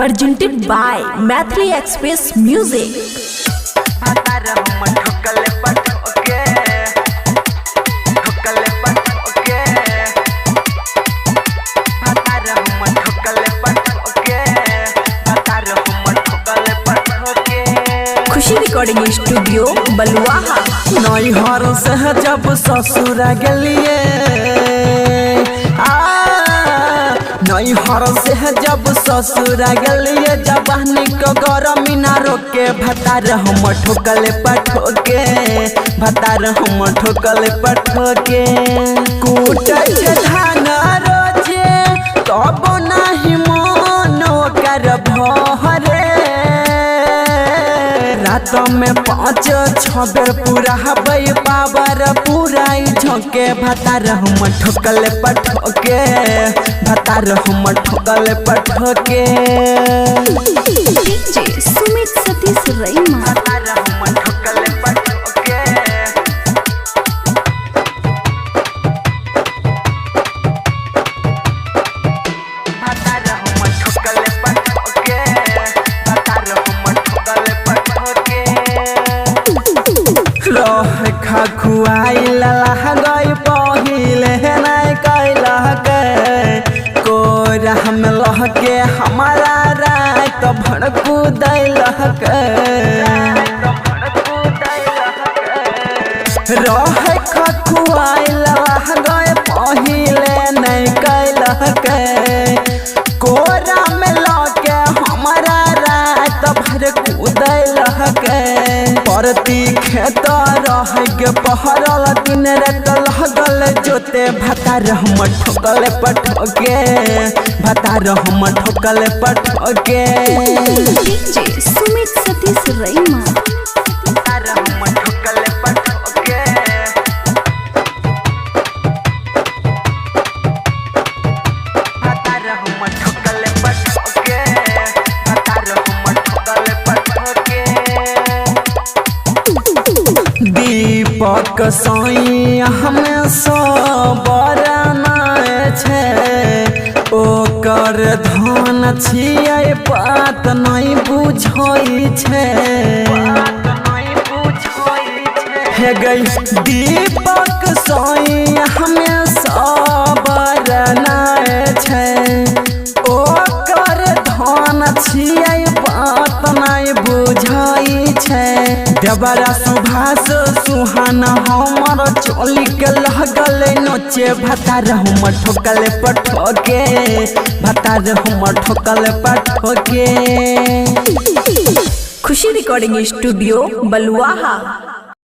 presented by Mathli Express Music. खुशी recording studio Baluaha. नैहर से जब ससुर गलिए नैहर से जब ससुर गलिए जवानी को गरमी ना रोके भतार हम ठोकले पठोके भतार हम ठोकले पठोके कूटे धान रोजे तब नहीं मनो कर भरे रात में 5-6 बेर पूरा हबई पावर पूरा झोंके भतार हम ठोकले पठोके भतार हम ठोकले पठोके डीजे सुमित सतीश रईमा। भतार हम ठोकले पठोके भतार हम ठोकले पठोके भतार हम ठोकले पठोके रह खा खुआई लह गई पहिले नहीं कैलह के कोरा हम लह के हमारा रात भड़कू दैलह के रह खा खुआई लह गई पहिले नहीं कैलह के कोरा में लह के हमारा रात भड़कू दैलह के परती खेत रह के पहरल दिन रात लगल जोते भतार हम ठोकले पठोके भतार हम ठोकले पठोके डीजे सुमित सतीश रईमा। भतार हम ठोकले पठोके भतार हम ठोकले पठोके भतार हम ठोकले पठोके दीपक साई हमें सबर छे ओकर धन छियै बात नहीं बुझै छे हे गई दीपक साई हमें सबर छे ओकर धन छियै बात नहीं बुझै छे देवरा सुभाष सुहाना हमर चोली के लगल नोचे भतार हम ठोकले पठोके भतार हम ठोकले पठोके। खुशी रिकॉर्डिंग स्टूडियो बलुआहा।